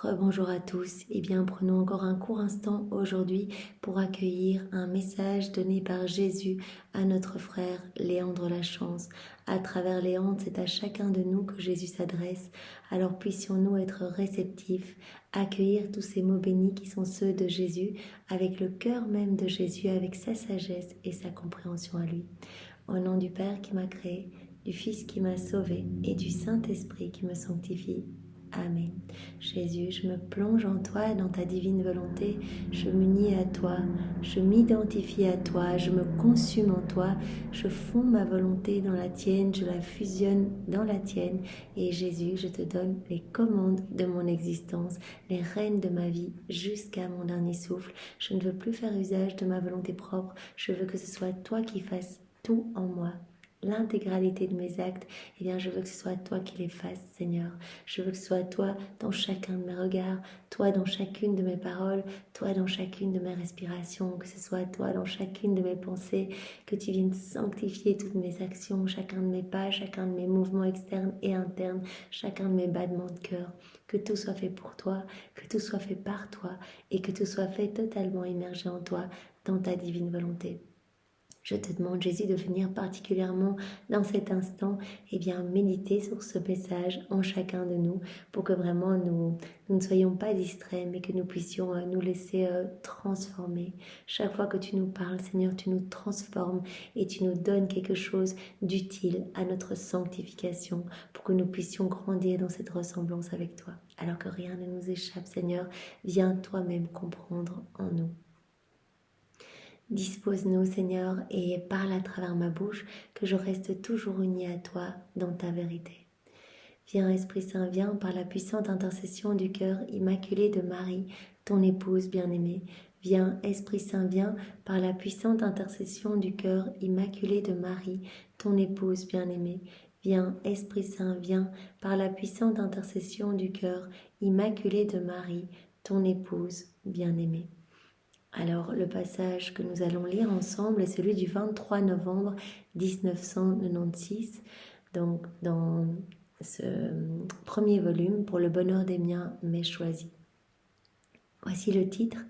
Rebonjour à tous. Eh bien, prenons encore un court instant aujourd'hui pour accueillir un message donné par Jésus à notre frère Léandre Lachance. À travers Léandre, c'est à chacun de nous que Jésus s'adresse. Alors puissions-nous être réceptifs, accueillir tous ces mots bénis qui sont ceux de Jésus, avec le cœur même de Jésus, avec sa sagesse et sa compréhension à lui. Au nom du Père qui m'a créé, du Fils qui m'a sauvé et du Saint-Esprit qui me sanctifie. Amen. Jésus, je me plonge en toi et dans ta divine volonté. Je m'unis à toi, je m'identifie à toi, je me consume en toi, je fonds ma volonté dans la tienne, je la fusionne dans la tienne. Et Jésus, je te donne les commandes de mon existence, les rênes de ma vie jusqu'à mon dernier souffle. Je ne veux plus faire usage de ma volonté propre, je veux que ce soit toi qui fasses tout en moi. L'intégralité de mes actes, eh bien je veux que ce soit toi qui les fasses, Seigneur. Je veux que ce soit toi dans chacun de mes regards, toi dans chacune de mes paroles, toi dans chacune de mes respirations, que ce soit toi dans chacune de mes pensées, que tu viennes sanctifier toutes mes actions, chacun de mes pas, chacun de mes mouvements externes et internes, chacun de mes battements de cœur. Que tout soit fait pour toi, que tout soit fait par toi et que tout soit fait totalement immergé en toi, dans ta divine volonté. Je te demande, Jésus, de venir particulièrement dans cet instant, méditer sur ce message en chacun de nous, pour que vraiment nous ne soyons pas distraits, mais que nous puissions nous laisser transformer. Chaque fois que tu nous parles, Seigneur, tu nous transformes et tu nous donnes quelque chose d'utile à notre sanctification, pour que nous puissions grandir dans cette ressemblance avec toi. Alors que rien ne nous échappe, Seigneur, viens toi-même comprendre en nous. Dispose-nous, Seigneur, et parle à travers ma bouche, que je reste toujours unie à toi dans ta vérité. Viens, Esprit Saint, viens par la puissante intercession du cœur immaculé de Marie, ton épouse bien-aimée. Viens, Esprit Saint, viens par la puissante intercession du cœur immaculé de Marie, ton épouse bien-aimée. Viens, Esprit Saint, viens par la puissante intercession du cœur immaculé de Marie, ton épouse bien-aimée. Alors, le passage que nous allons lire ensemble est celui du 23 novembre 1996, donc dans ce premier volume, Pour le bonheur des miens, mais choisi. Voici le titre,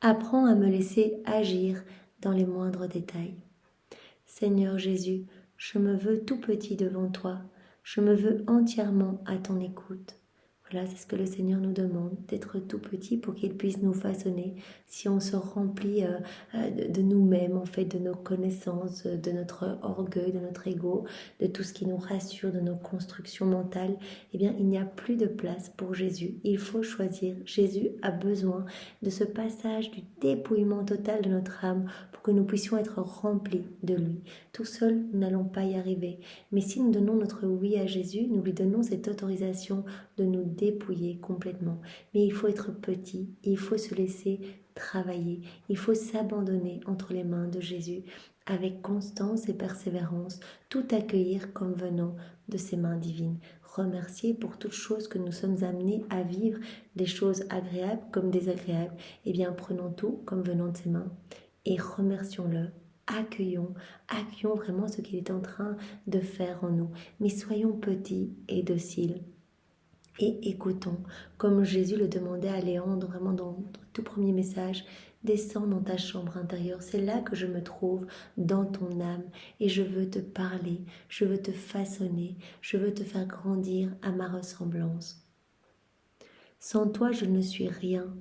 Apprends à me laisser agir dans les moindres détails. Seigneur Jésus, je me veux tout petit devant toi, je me veux entièrement à ton écoute. Voilà, c'est ce que le Seigneur nous demande, d'être tout petit pour qu'il puisse nous façonner. Si on se remplit de nous-mêmes, en fait, de nos connaissances, de notre orgueil, de notre ego, de tout ce qui nous rassure, de nos constructions mentales, eh bien, il n'y a plus de place pour Jésus. Il faut choisir. Jésus a besoin de ce passage du dépouillement total de notre âme pour que nous puissions être remplis de lui. Tout seul, nous n'allons pas y arriver. Mais si nous donnons notre oui à Jésus, nous lui donnons cette autorisation de nous dépouiller complètement. Mais il faut être petit, il faut se laisser travailler, il faut s'abandonner entre les mains de Jésus avec constance et persévérance, tout accueillir comme venant de ses mains divines. Remercier pour toutes choses que nous sommes amenés à vivre, des choses agréables comme désagréables. Eh bien, prenons tout comme venant de ses mains et remercions-le. Accueillons vraiment ce qu'il est en train de faire en nous. Mais soyons petits et dociles. Et écoutons, comme Jésus le demandait à Léandre, vraiment dans le tout premier message, descends dans ta chambre intérieure, c'est là que je me trouve, dans ton âme, et je veux te parler, je veux te façonner, je veux te faire grandir à ma ressemblance. Sans toi, je ne suis rien.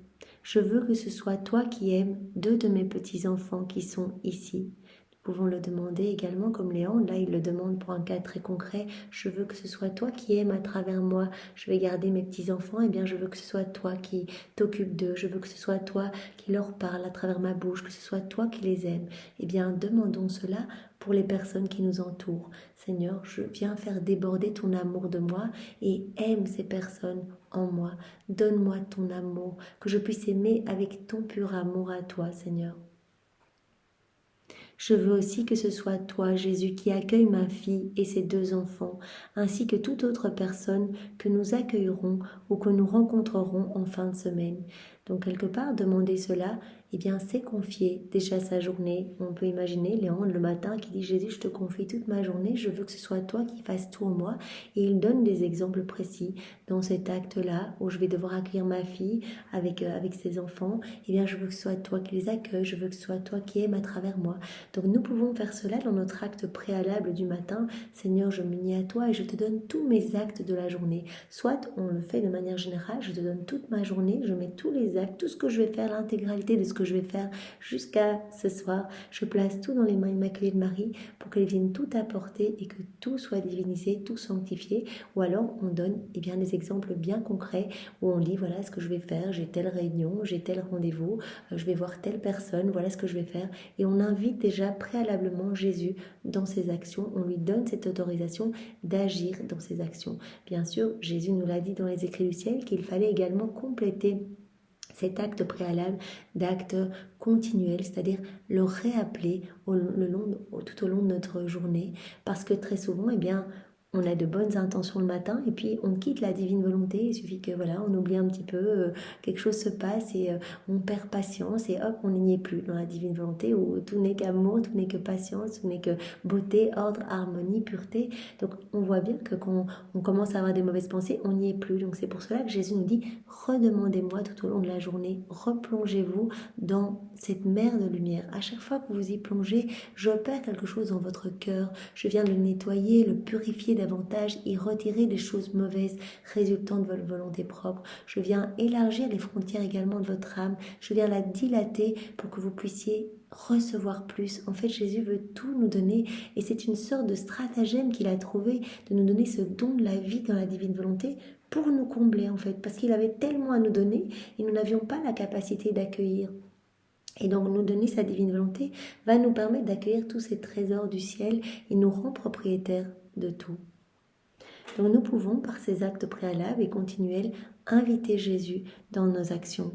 Je veux que ce soit toi qui aimes 2 de mes petits-enfants qui sont ici. Nous pouvons le demander également comme Léandre, là il le demande pour un cas très concret, je veux que ce soit toi qui aimes à travers moi, je vais garder mes petits-enfants, et bien je veux que ce soit toi qui t'occupes d'eux, je veux que ce soit toi qui leur parle à travers ma bouche, que ce soit toi qui les aimes. Et bien demandons cela pour les personnes qui nous entourent. Seigneur, je viens faire déborder ton amour de moi et aime ces personnes en moi. Donne-moi ton amour, que je puisse aimer avec ton pur amour à toi, Seigneur. Je veux aussi que ce soit toi, Jésus, qui accueille ma fille et ses 2 enfants, ainsi que toute autre personne que nous accueillerons ou que nous rencontrerons en fin de semaine. Donc quelque part, demander cela, eh bien c'est confier déjà sa journée. On peut imaginer Léon le matin qui dit Jésus, je te confie toute ma journée, je veux que ce soit toi qui fasses tout en moi. Et il donne des exemples précis dans cet acte-là où je vais devoir accueillir ma fille avec ses enfants. Eh bien je veux que ce soit toi qui les accueille, je veux que ce soit toi qui aimes à travers moi. Donc nous pouvons faire cela dans notre acte préalable du matin. Seigneur, je m'unis à toi et je te donne tous mes actes de la journée. Soit on le fait de manière générale, je te donne toute ma journée, je mets tous les actes, tout ce que je vais faire, l'intégralité de ce que je vais faire jusqu'à ce soir. Je place tout dans les mains immaculées de Marie pour qu'elle vienne tout apporter et que tout soit divinisé, tout sanctifié. Ou alors on donne bien, des exemples bien concrets où on dit voilà ce que je vais faire, j'ai telle réunion, j'ai tel rendez-vous, je vais voir telle personne, voilà ce que je vais faire. Et on invite déjà préalablement Jésus dans ses actions, on lui donne cette autorisation d'agir dans ses actions. Bien sûr, Jésus nous l'a dit dans les écrits du ciel qu'il fallait également compléter cet acte préalable d'acte continuel, c'est-à-dire le réappeler tout au long de notre journée, parce que très souvent, on a de bonnes intentions le matin et puis on quitte la divine volonté. Il suffit que on oublie un petit peu, quelque chose se passe et on perd patience et hop, on n'y est plus dans la divine volonté où tout n'est qu'amour, tout n'est que patience, tout n'est que beauté, ordre, harmonie, pureté. Donc on voit bien que quand on commence à avoir des mauvaises pensées, on n'y est plus. Donc c'est pour cela que Jésus nous dit redemandez-moi tout au long de la journée, replongez-vous dans cette mer de lumière. À chaque fois que vous y plongez, j'opère quelque chose dans votre cœur. Je viens le nettoyer, le purifier davantage, y retirer des choses mauvaises résultant de votre volonté propre. Je viens élargir les frontières également de votre âme. Je viens la dilater pour que vous puissiez recevoir plus. En fait, Jésus veut tout nous donner et c'est une sorte de stratagème qu'il a trouvé de nous donner ce don de la vie dans la divine volonté pour nous combler en fait, parce qu'il avait tellement à nous donner et nous n'avions pas la capacité d'accueillir. Et donc nous donner sa divine volonté va nous permettre d'accueillir tous ces trésors du ciel et nous rend propriétaires de tout. Donc nous pouvons, par ces actes préalables et continuels, inviter Jésus dans nos actions.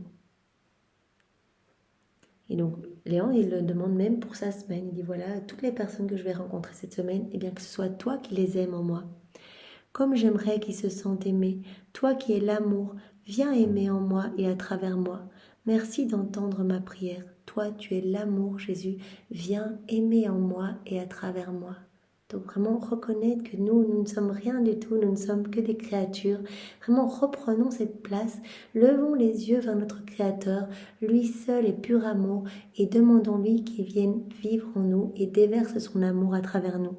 Et donc Léon, il le demande même pour sa semaine. Il dit voilà, toutes les personnes que je vais rencontrer cette semaine, eh bien que ce soit toi qui les aimes en moi. Comme j'aimerais qu'ils se sentent aimés, toi qui es l'amour, viens aimer en moi et à travers moi. Merci d'entendre ma prière. Toi, tu es l'amour, Jésus. Viens aimer en moi et à travers moi. Donc vraiment reconnaître que nous ne sommes rien du tout, nous ne sommes que des créatures. Vraiment reprenons cette place, levons les yeux vers notre Créateur, lui seul est pur amour, et demandons-lui qu'il vienne vivre en nous et déverse son amour à travers nous.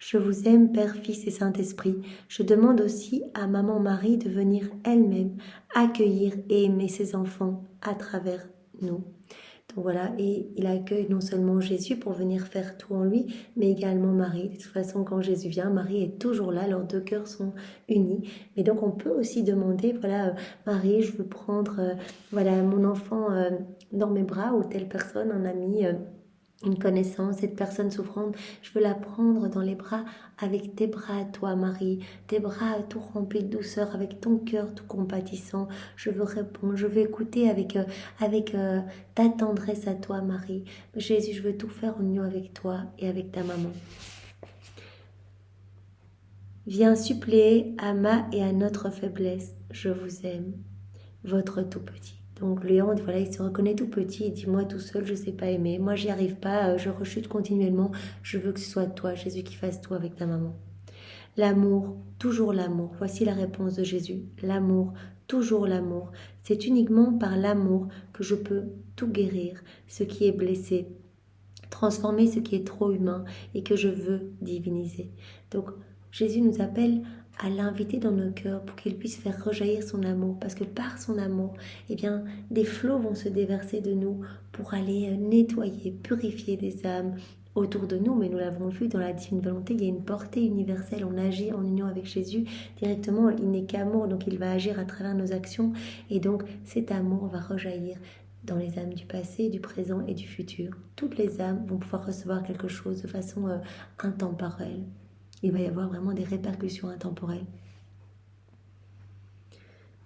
Je vous aime, Père, Fils et Saint-Esprit. Je demande aussi à Maman Marie de venir elle-même accueillir et aimer ses enfants à travers nous. Donc voilà, et il accueille non seulement Jésus pour venir faire tout en lui, mais également Marie. De toute façon, quand Jésus vient, Marie est toujours là, leurs deux cœurs sont unis. Mais donc on peut aussi demander, Marie, je veux prendre mon enfant dans mes bras, ou telle personne, un ami, une connaissance, cette personne souffrante, je veux la prendre dans les bras avec tes bras à toi, Marie, tes bras tout remplis de douceur, avec ton cœur tout compatissant. Je veux répondre, je veux écouter avec ta tendresse à toi, Marie. Jésus, je veux tout faire en union avec toi et avec ta maman. Viens suppléer à ma et à notre faiblesse. Je vous aime, votre tout petit. Donc Léon, il se reconnaît tout petit, il dit moi tout seul je ne sais pas aimer, moi j'y arrive pas, je rechute continuellement, je veux que ce soit toi Jésus qui fasse tout avec ta maman. L'amour, toujours l'amour, voici la réponse de Jésus, l'amour, toujours l'amour, c'est uniquement par l'amour que je peux tout guérir, ce qui est blessé, transformer ce qui est trop humain et que je veux diviniser. Donc Jésus nous appelle à l'inviter dans nos cœurs pour qu'il puisse faire rejaillir son amour, parce que par son amour, des flots vont se déverser de nous pour aller nettoyer, purifier des âmes autour de nous. Mais nous l'avons vu dans la divine volonté, il y a une portée universelle, on agit en union avec Jésus directement, il n'est qu'amour, donc il va agir à travers nos actions, et donc cet amour va rejaillir dans les âmes du passé, du présent et du futur. Toutes les âmes vont pouvoir recevoir quelque chose de façon intemporelle. Il va y avoir vraiment des répercussions intemporelles.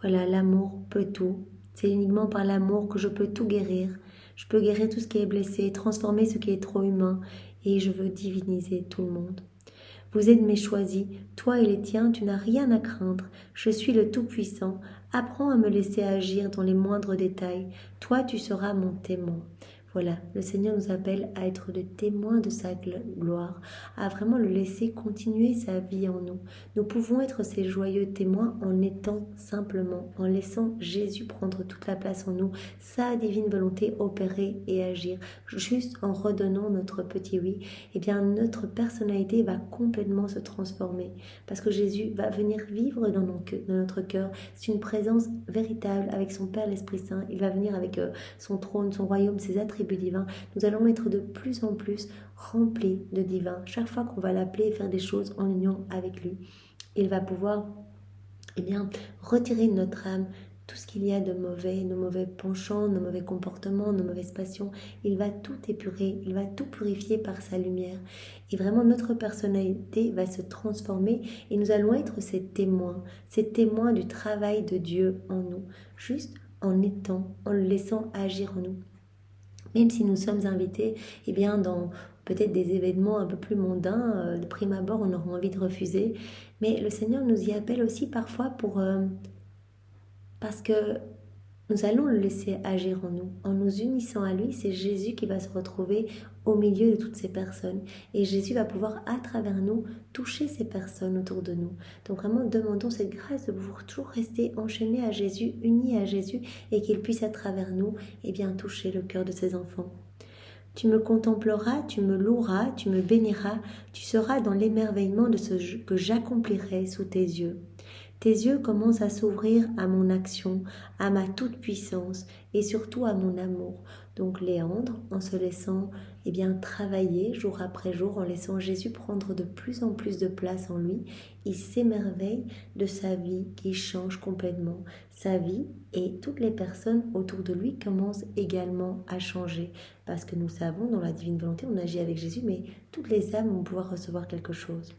Voilà, l'amour peut tout. C'est uniquement par l'amour que je peux tout guérir. Je peux guérir tout ce qui est blessé, transformer ce qui est trop humain, et je veux diviniser tout le monde. Vous êtes mes choisis, toi et les tiens, tu n'as rien à craindre. Je suis le Tout-Puissant. Apprends à me laisser agir dans les moindres détails. Toi, tu seras mon témoin. Voilà, le Seigneur nous appelle à être des témoins de sa gloire, à vraiment le laisser continuer sa vie en nous. Nous pouvons être ces joyeux témoins en étant simplement, en laissant Jésus prendre toute la place en nous, sa divine volonté opérer et agir. Juste en redonnant notre petit oui, eh bien notre personnalité va complètement se transformer parce que Jésus va venir vivre dans notre cœur. C'est une présence véritable avec son Père l'Esprit Saint. Il va venir avec son trône, son royaume, ses attributs divins. Nous allons être de plus en plus remplis de divin. Chaque fois qu'on va l'appeler et faire des choses en union avec lui, il va pouvoir retirer de notre âme tout ce qu'il y a de mauvais, nos mauvais penchants, nos mauvais comportements, nos mauvaises passions. Il va tout épurer, il va tout purifier par sa lumière. Et vraiment, notre personnalité va se transformer et nous allons être ces témoins du travail de Dieu en nous, juste en le laissant agir en nous. Même si nous sommes invités dans peut-être des événements un peu plus mondains, de prime abord on aura envie de refuser, mais le Seigneur nous y appelle aussi parfois parce que nous allons le laisser agir en nous unissant à lui. C'est Jésus qui va se retrouver au milieu de toutes ces personnes et Jésus va pouvoir à travers nous toucher ces personnes autour de nous. Donc vraiment demandons cette grâce de pouvoir toujours rester enchaînés à Jésus, unis à Jésus et qu'il puisse à travers nous toucher le cœur de ses enfants. Tu me contempleras, tu me loueras, tu me béniras, tu seras dans l'émerveillement de ce que j'accomplirai sous tes yeux. Tes yeux commencent à s'ouvrir à mon action, à ma toute-puissance et surtout à mon amour. Donc Léandre, en se laissant travailler jour après jour, en laissant Jésus prendre de plus en plus de place en lui, il s'émerveille de sa vie qui change complètement. Sa vie et toutes les personnes autour de lui commencent également à changer. Parce que nous savons, dans la divine volonté, on agit avec Jésus, mais toutes les âmes vont pouvoir recevoir quelque chose.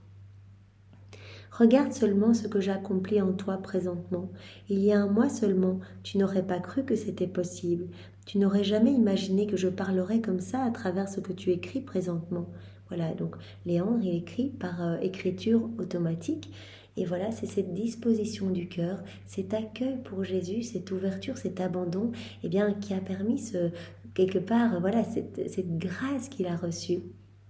Regarde seulement ce que j'accomplis en toi présentement. Il y a un mois seulement, tu n'aurais pas cru que c'était possible. Tu n'aurais jamais imaginé que je parlerais comme ça à travers ce que tu écris présentement. Voilà, donc Léandre, il écrit par écriture automatique. Et voilà, c'est cette disposition du cœur, cet accueil pour Jésus, cette ouverture, cet abandon, qui a permis quelque part, cette grâce qu'il a reçue.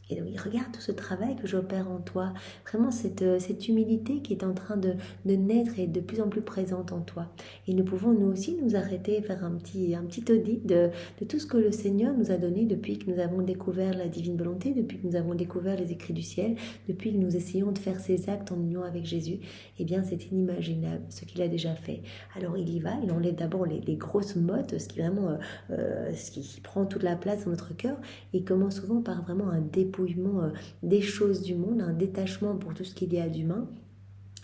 Et donc, regarde tout ce travail que j'opère en toi, vraiment cette humilité qui est en train de naître et de plus en plus présente en toi. Et nous pouvons nous aussi nous arrêter et faire un petit audit de tout ce que le Seigneur nous a donné depuis que nous avons découvert la divine volonté, depuis que nous avons découvert les écrits du ciel, depuis que nous essayons de faire ces actes en union avec Jésus. C'est inimaginable ce qu'il a déjà fait. Alors il y va, il enlève d'abord les grosses mottes, ce qui prend toute la place dans notre cœur, et il commence souvent par vraiment un dépouillement des choses du monde, un détachement pour tout ce qu'il y a d'humain.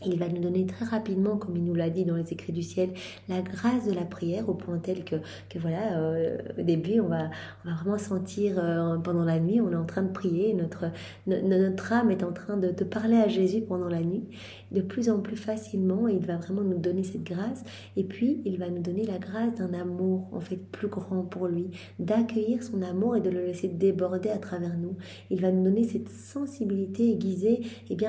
Il va nous donner très rapidement, comme il nous l'a dit dans les écrits du ciel, la grâce de la prière au point tel que au début, on va vraiment sentir pendant la nuit, on est en train de prier, notre âme est en train de parler à Jésus pendant la nuit, de plus en plus facilement. Il va vraiment nous donner cette grâce, et puis il va nous donner la grâce d'un amour en fait plus grand pour lui, d'accueillir son amour et de le laisser déborder à travers nous. Il va nous donner cette sensibilité aiguisée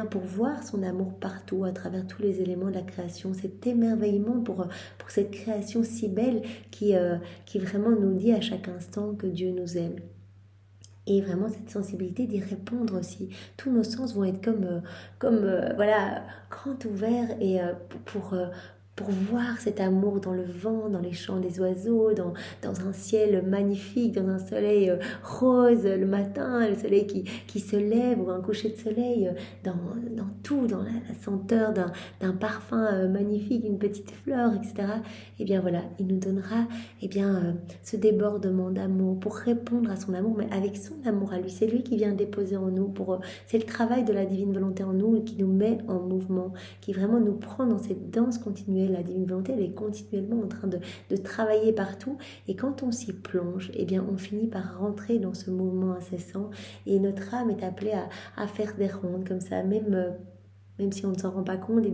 pour voir son amour partout, à travers tous les éléments de la création, cet émerveillement pour cette création si belle qui vraiment nous dit à chaque instant que Dieu nous aime. Et vraiment cette sensibilité d'y répondre aussi. Tous nos sens vont être grand ouverts et pour voir cet amour dans le vent, dans les chants des oiseaux, dans un ciel magnifique, dans un soleil rose le matin, le soleil qui se lève, ou un coucher de soleil, dans tout, dans la senteur d'un parfum magnifique, une petite fleur, etc. Il nous donnera ce débordement d'amour pour répondre à son amour, mais avec son amour à lui. C'est lui qui vient déposer en nous, c'est le travail de la divine volonté en nous et qui nous met en mouvement, qui vraiment nous prend dans cette danse continuelle. La divine volonté, elle est continuellement en train de travailler partout, et quand on s'y plonge, on finit par rentrer dans ce mouvement incessant, et notre âme est appelée à faire des rondes comme ça, même si on ne s'en rend pas compte.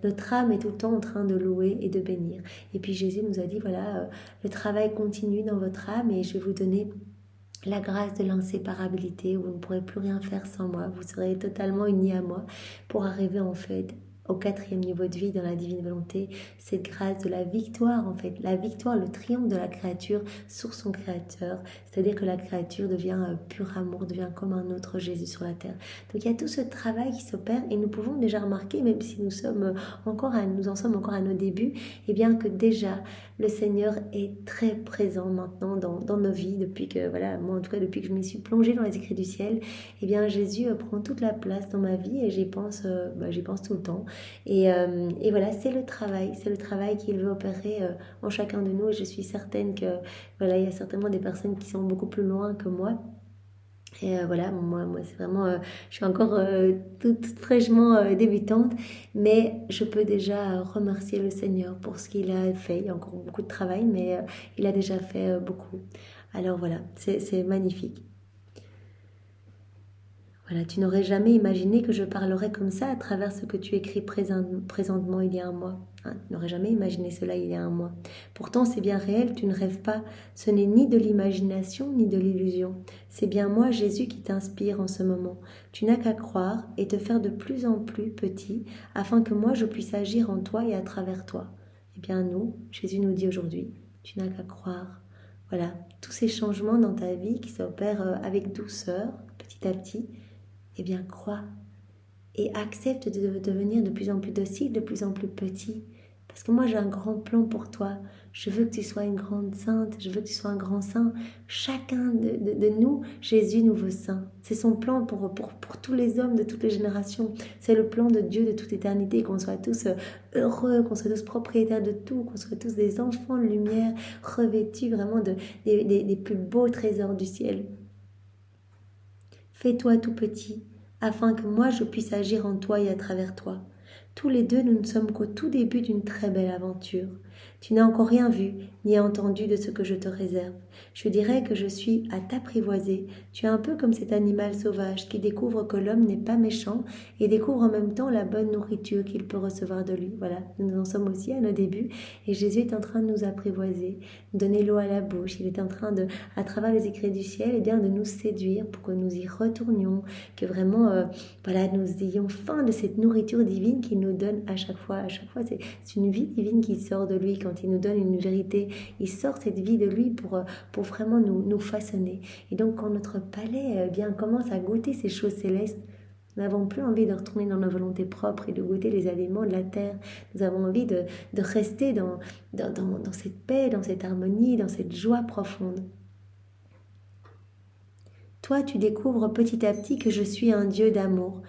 Notre âme est tout le temps en train de louer et de bénir. Et puis Jésus nous a dit, le travail continue dans votre âme, et je vais vous donner la grâce de l'inséparabilité, où vous ne pourrez plus rien faire sans moi, vous serez totalement unis à moi pour arriver en fait au 4e niveau de vie dans la divine volonté, cette grâce de la victoire en fait, la victoire, le triomphe de la créature sur son créateur, c'est-à-dire que la créature devient pur amour, devient comme un autre Jésus sur la terre. Donc il y a tout ce travail qui s'opère et nous pouvons déjà remarquer, même si nous en sommes encore à nos débuts, et bien que déjà le Seigneur est très présent maintenant dans nos vies depuis que, voilà, moi en tout cas depuis que je m'y suis plongée dans les écrits du ciel, et bien Jésus prend toute la place dans ma vie et j'y pense tout le temps. Et voilà, c'est le travail qu'il veut opérer en chacun de nous et je suis certaine que, voilà, il y a certainement des personnes qui sont beaucoup plus loin que moi. Et voilà, moi c'est vraiment, je suis encore toute fraîchement débutante, mais je peux déjà remercier le Seigneur pour ce qu'il a fait. Il y a encore beaucoup de travail, mais il a déjà fait beaucoup. Alors voilà, c'est magnifique. Voilà, tu n'aurais jamais imaginé que je parlerais comme ça à travers ce que tu écris présentement il y a un mois. Hein, tu n'aurais jamais imaginé cela il y a un mois. Pourtant, c'est bien réel, tu ne rêves pas. Ce n'est ni de l'imagination ni de l'illusion. C'est bien moi, Jésus, qui t'inspire en ce moment. Tu n'as qu'à croire et te faire de plus en plus petit afin que moi je puisse agir en toi et à travers toi. Eh bien nous, Jésus nous dit aujourd'hui, tu n'as qu'à croire. Voilà, tous ces changements dans ta vie qui s'opèrent avec douceur, petit à petit, eh bien crois et accepte de devenir de plus en plus docile, de plus en plus petit. Parce que moi j'ai un grand plan pour toi. Je veux que tu sois une grande sainte, je veux que tu sois un grand saint. Chacun de nous, Jésus nous veut saint. C'est son plan pour tous les hommes de toutes les générations. C'est le plan de Dieu de toute éternité, qu'on soit tous heureux, qu'on soit tous propriétaires de tout, qu'on soit tous des enfants de lumière, revêtus vraiment des plus beaux trésors du ciel. Fais-toi tout petit, afin que moi je puisse agir en toi et à travers toi. Tous les deux, nous ne sommes qu'au tout début d'une très belle aventure. Tu n'as encore rien vu, ni entendu de ce que je te réserve. Je dirais que je suis à t'apprivoiser. Tu es un peu comme cet animal sauvage qui découvre que l'homme n'est pas méchant et découvre en même temps la bonne nourriture qu'il peut recevoir de lui. Voilà, nous en sommes aussi à nos débuts et Jésus est en train de nous apprivoiser, nous donner l'eau à la bouche. Il est en train de, à travers les écrits du ciel, eh bien, de nous séduire pour que nous y retournions, que vraiment, voilà, nous ayons faim de cette nourriture divine qu'il nous donne à chaque fois. À chaque fois, c'est une vie divine qui sort de lui quand il nous donne une vérité. Il sort cette vie de lui pour vraiment nous façonner. Et donc, quand notre palais bien commence à goûter ces choses célestes, nous n'avons plus envie de retourner dans nos volontés propres et de goûter les aliments de la terre. Nous avons envie de rester dans cette paix, dans cette harmonie, dans cette joie profonde. Toi, tu découvres petit à petit que je suis un Dieu d'amour,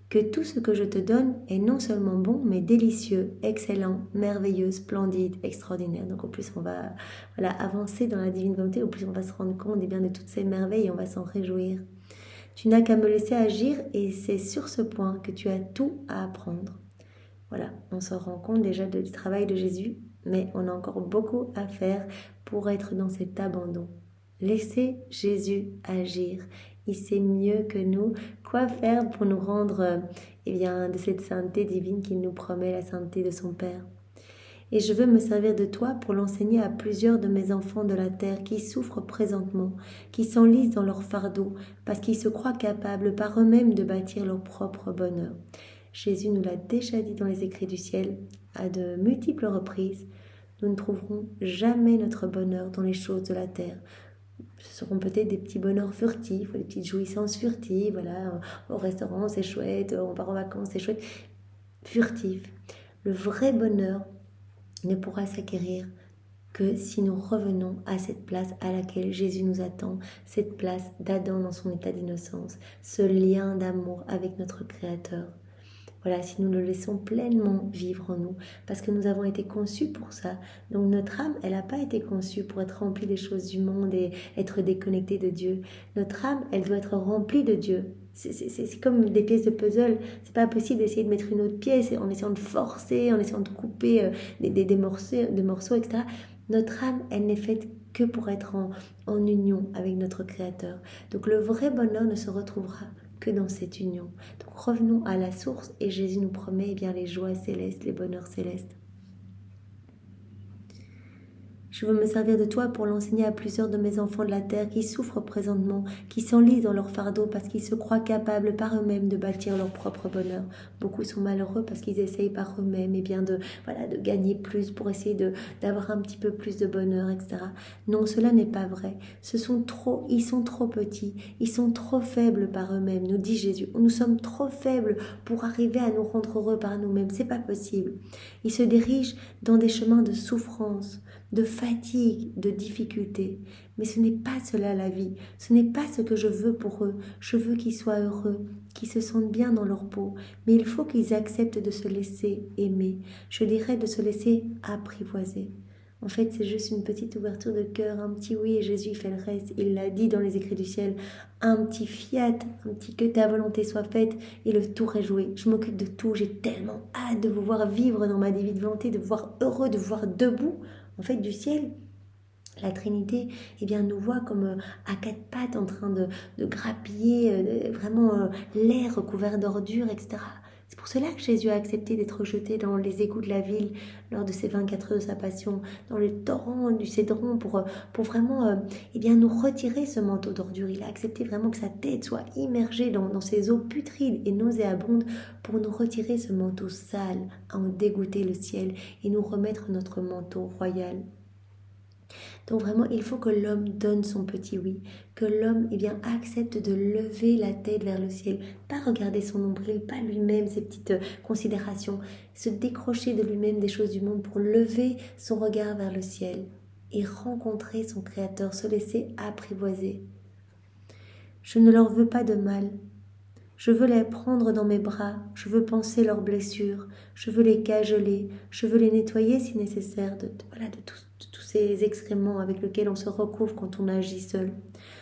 que tout ce que je te donne est non seulement bon, mais délicieux, excellent, merveilleux, splendide, extraordinaire. Donc au plus on va avancer dans la divine volonté, au plus on va se rendre compte bien, de toutes ces merveilles et on va s'en réjouir. Tu n'as qu'à me laisser agir et c'est sur ce point que tu as tout à apprendre. Voilà, on se rend compte déjà du travail de Jésus, mais on a encore beaucoup à faire pour être dans cet abandon. Laissez Jésus agir. Il sait mieux que nous quoi faire pour nous rendre de cette sainteté divine qu'il nous promet, la sainteté de son Père. Et je veux me servir de toi pour l'enseigner à plusieurs de mes enfants de la terre qui souffrent présentement, qui s'enlisent dans leur fardeau, parce qu'ils se croient capables par eux-mêmes de bâtir leur propre bonheur. Jésus nous l'a déjà dit dans les écrits du ciel, à de multiples reprises, nous ne trouverons jamais notre bonheur dans les choses de la terre. Ce seront peut-être des petits bonheurs furtifs, ou des petites jouissances furtives, voilà, au restaurant c'est chouette, on part en vacances c'est chouette, furtif. Le vrai bonheur ne pourra s'acquérir que si nous revenons à cette place à laquelle Jésus nous attend, cette place d'Adam dans son état d'innocence, ce lien d'amour avec notre Créateur. Voilà, si nous le laissons pleinement vivre en nous, parce que nous avons été conçus pour ça. Donc notre âme, elle n'a pas été conçue pour être remplie des choses du monde et être déconnectée de Dieu. Notre âme, elle doit être remplie de Dieu. C'est comme des pièces de puzzle. C'est pas possible d'essayer de mettre une autre pièce en essayant de forcer, en essayant de couper des morceaux, etc. Notre âme, elle n'est faite que pour être en union avec notre Créateur. Donc le vrai bonheur ne se retrouvera que dans cette union. Donc revenons à la source et Jésus nous promet bien les joies célestes, les bonheurs célestes. Je veux me servir de toi pour l'enseigner à plusieurs de mes enfants de la terre qui souffrent présentement, qui s'enlisent dans leur fardeau parce qu'ils se croient capables par eux-mêmes de bâtir leur propre bonheur. Beaucoup sont malheureux parce qu'ils essayent par eux-mêmes de gagner plus pour essayer d'avoir un petit peu plus de bonheur, etc. Non, cela n'est pas vrai. Ils sont trop petits, ils sont trop faibles par eux-mêmes, nous dit Jésus. Nous sommes trop faibles pour arriver à nous rendre heureux par nous-mêmes. C'est pas possible. Ils se dirigent dans des chemins de souffrance, de fatigue, de difficulté. Mais ce n'est pas cela la vie. Ce n'est pas ce que je veux pour eux. Je veux qu'ils soient heureux, qu'ils se sentent bien dans leur peau. Mais il faut qu'ils acceptent de se laisser aimer. Je dirais de se laisser apprivoiser. En fait, c'est juste une petite ouverture de cœur, un petit oui, et Jésus fait le reste. Il l'a dit dans les écrits du ciel, un petit fiat, un petit que ta volonté soit faite, et le tour est joué. Je m'occupe de tout, j'ai tellement hâte de vous voir vivre dans ma divine volonté, de vous voir heureux, de vous voir debout, en fait, du ciel. La Trinité, nous voit comme à quatre pattes en train de grappiller l'air recouvert d'ordures, etc. C'est pour cela que Jésus a accepté d'être jeté dans les égouts de la ville lors de ses 24 heures de sa passion, dans le torrent du Cédron pour vraiment nous retirer ce manteau d'ordures. Il a accepté vraiment que sa tête soit immergée dans ces eaux putrides et nauséabondes pour nous retirer ce manteau sale, à en dégoûter le ciel et nous remettre notre manteau royal. Donc vraiment, il faut que l'homme donne son petit oui, que l'homme accepte de lever la tête vers le ciel, pas regarder son nombril, pas lui-même ses petites considérations, se décrocher de lui-même des choses du monde pour lever son regard vers le ciel et rencontrer son Créateur, se laisser apprivoiser. Je ne leur veux pas de mal. Je veux les prendre dans mes bras, je veux panser leurs blessures, je veux les cajoler, je veux les nettoyer si nécessaire de tous ces excréments avec lesquels on se recouvre quand on agit seul.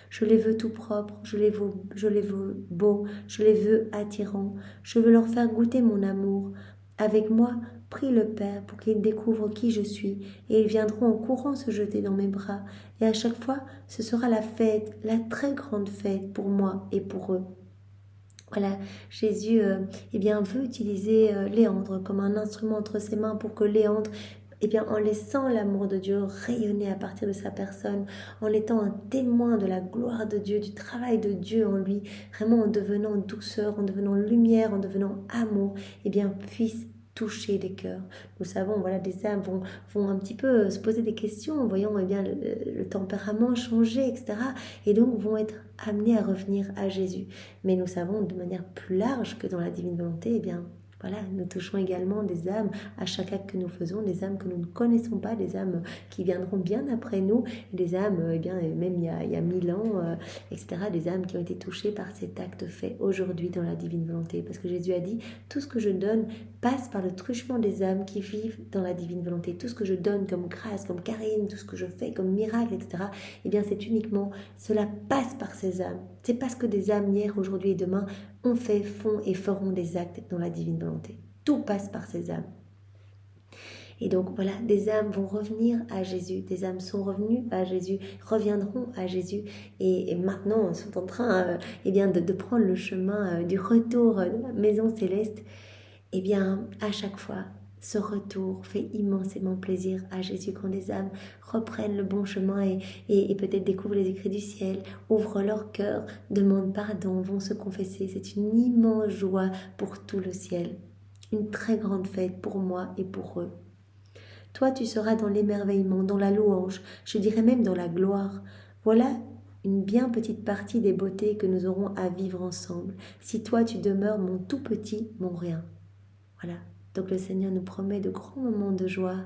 Je les veux tout propres, je les veux beaux, je les veux attirants, je veux leur faire goûter mon amour. Avec moi, prie le Père pour qu'ils découvrent qui je suis et ils viendront en courant se jeter dans mes bras. Et à chaque fois, ce sera la fête, la très grande fête pour moi et pour eux. Voilà, Jésus veut utiliser Léandre comme un instrument entre ses mains pour que Léandre, en laissant l'amour de Dieu rayonner à partir de sa personne, en étant un témoin de la gloire de Dieu, du travail de Dieu en lui, vraiment en devenant douceur, en devenant lumière, en devenant amour, puisse toucher les cœurs. Nous savons, des âmes vont un petit peu se poser des questions en voyant le tempérament changer, etc. Et donc vont être amenés à revenir à Jésus. Mais nous savons de manière plus large que dans la divine volonté, nous touchons également des âmes à chaque acte que nous faisons, des âmes que nous ne connaissons pas, des âmes qui viendront bien après nous, des âmes, même il y a 1000 ans, etc., des âmes qui ont été touchées par cet acte fait aujourd'hui dans la divine volonté. Parce que Jésus a dit, tout ce que je donne passe par le truchement des âmes qui vivent dans la divine volonté. Tout ce que je donne comme grâce, comme carine, tout ce que je fais comme miracle, etc., c'est uniquement, cela passe par ces âmes. C'est parce que des âmes hier, aujourd'hui et demain ont fait, font et feront des actes dans la divine volonté. Tout passe par ces âmes. Et donc des âmes vont revenir à Jésus, des âmes sont revenues à Jésus, reviendront à Jésus et maintenant sont en train de prendre le chemin du retour de la maison céleste. À chaque fois, ce retour fait immensément plaisir à Jésus quand des âmes reprennent le bon chemin et peut-être découvrent les écrits du ciel, ouvrent leur cœur, demandent pardon, vont se confesser. C'est une immense joie pour tout le ciel. Une très grande fête pour moi et pour eux. Toi, tu seras dans l'émerveillement, dans la louange, je dirais même dans la gloire. Voilà une bien petite partie des beautés que nous aurons à vivre ensemble. Si toi, tu demeures mon tout petit, mon rien. Voilà. Donc le Seigneur nous promet de grands moments de joie,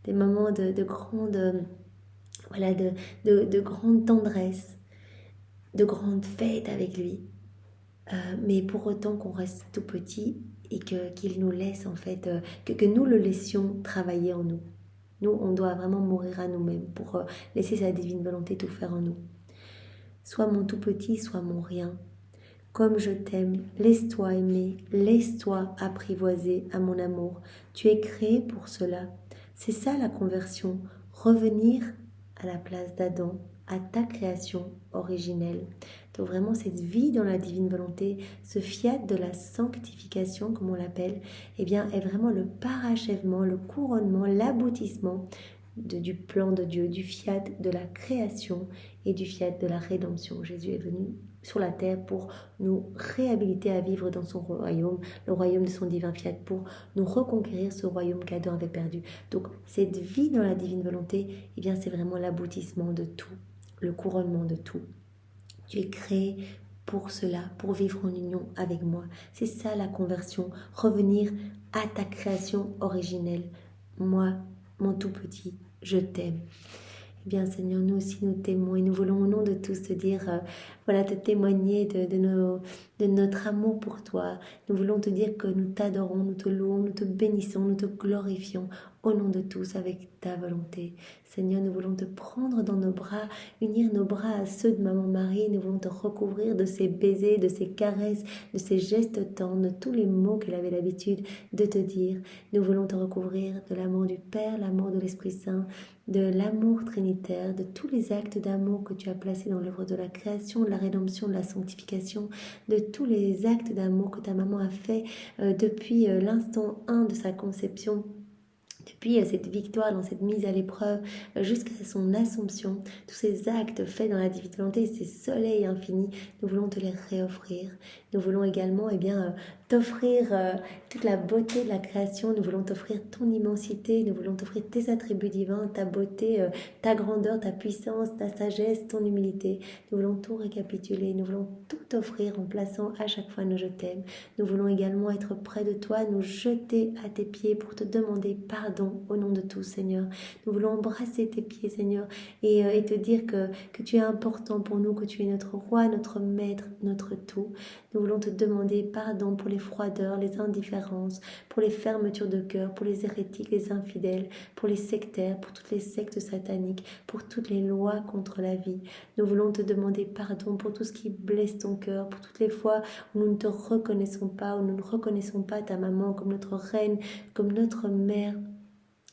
des moments de grande tendresse, de grande fête avec lui. Mais pour autant qu'on reste tout petit et qu'il nous laisse que nous le laissions travailler en nous. Nous, on doit vraiment mourir à nous-mêmes pour laisser sa divine volonté tout faire en nous. Sois mon tout petit, sois mon rien. Comme je t'aime, laisse-toi aimer, laisse-toi apprivoiser à mon amour. Tu es créé pour cela. C'est ça la conversion, revenir à la place d'Adam, à ta création originelle. Donc vraiment cette vie dans la divine volonté, ce fiat de la sanctification comme on l'appelle, est vraiment le parachèvement, le couronnement, l'aboutissement du plan de Dieu, du fiat de la création et du fiat de la rédemption. Jésus est venu sur la terre pour nous réhabiliter à vivre dans son royaume, le royaume de son divin fiat, pour nous reconquérir ce royaume qu'Adam avait perdu. Donc cette vie dans la divine volonté, eh bien c'est vraiment l'aboutissement de tout, le couronnement de tout. Tu es créé pour cela, pour vivre en union avec moi. C'est ça la conversion, revenir à ta création originelle. Moi, mon tout petit, je t'aime. Eh bien Seigneur, nous aussi nous t'aimons et nous voulons au nom de tous te dire, voilà, te témoigner de notre amour pour toi. Nous voulons te dire que nous t'adorons, nous te louons, nous te bénissons, nous te glorifions au nom de tous avec ta volonté. Seigneur, nous voulons te prendre dans nos bras, unir nos bras à ceux de Maman Marie. Nous voulons te recouvrir de ses baisers, de ses caresses, de ses gestes tendres, de tous les mots qu'elle avait l'habitude de te dire. Nous voulons te recouvrir de l'amour du Père, l'amour de l'Esprit Saint, de l'amour trinitaire, de tous les actes d'amour que tu as placés dans l'œuvre de la création, de la rédemption, de la sanctification, de tous les actes d'amour que ta maman a fait depuis l'instant 1 de sa conception, depuis cette victoire, dans cette mise à l'épreuve, jusqu'à son assomption, tous ces actes faits dans la divine volonté, ces soleils infinis, nous voulons te les réoffrir. Nous voulons également t'offrir toute la beauté de la création, nous voulons t'offrir ton immensité, nous voulons t'offrir tes attributs divins, ta beauté, ta grandeur, ta puissance, ta sagesse, ton humilité. Nous voulons tout récapituler, nous voulons tout offrir en plaçant à chaque fois nos je t'aime. Nous voulons également être près de toi, nous jeter à tes pieds pour te demander pardon au nom de tous, Seigneur. Nous voulons embrasser tes pieds, Seigneur, et te dire que tu es important pour nous, que tu es notre roi, notre maître, notre tout. Nous voulons te demander pardon pour les froideurs, les indifférences, pour les fermetures de cœur, pour les hérétiques, les infidèles, pour les sectaires, pour toutes les sectes sataniques, pour toutes les lois contre la vie. Nous voulons te demander pardon pour tout ce qui blesse ton cœur, pour toutes les fois où nous ne te reconnaissons pas, où nous ne reconnaissons pas ta maman comme notre reine, comme notre mère.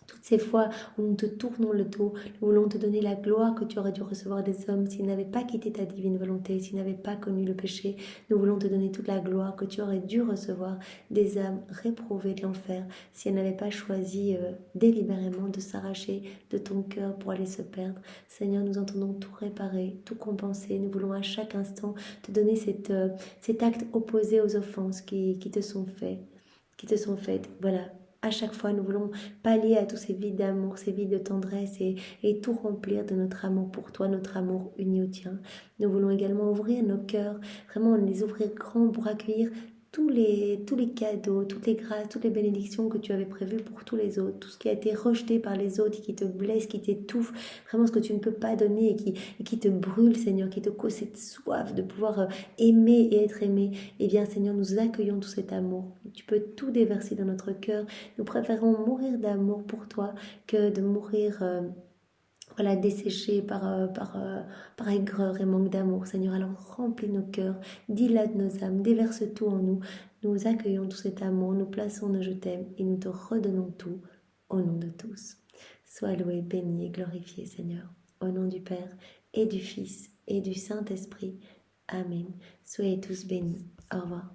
Toutes ces fois où nous te tournons le dos, nous voulons te donner la gloire que tu aurais dû recevoir des hommes s'ils n'avaient pas quitté ta divine volonté, s'ils n'avaient pas connu le péché. Nous voulons te donner toute la gloire que tu aurais dû recevoir des âmes réprouvées de l'enfer si elles n'avaient pas choisi délibérément de s'arracher de ton cœur pour aller se perdre. Seigneur, nous entendons tout réparer, tout compenser. Nous voulons à chaque instant te donner cet acte opposé aux offenses qui te sont faites. Voilà. À chaque fois, nous voulons pallier à tous ces vides d'amour, ces vides de tendresse et tout remplir de notre amour pour toi, notre amour uni au tien. Nous voulons également ouvrir nos cœurs, vraiment les ouvrir grands pour accueillir tous les cadeaux, toutes les grâces, toutes les bénédictions que tu avais prévues pour tous les autres, tout ce qui a été rejeté par les autres et qui te blesse, qui t'étouffe, vraiment ce que tu ne peux pas donner et qui te brûle, Seigneur, qui te cause cette soif de pouvoir aimer et être aimé. Eh bien, Seigneur, nous accueillons tout cet amour. Tu peux tout déverser dans notre cœur. Nous préférons mourir d'amour pour toi que de mourir desséché par aigreur et manque d'amour. Seigneur, alors remplis nos cœurs, dilate nos âmes, déverse tout en nous. Nous accueillons tout cet amour, nous plaçons nos je t'aime et nous te redonnons tout au nom de tous. Sois loué, béni et glorifié, Seigneur, au nom du Père et du Fils et du Saint-Esprit. Amen. Soyez tous bénis. Au revoir.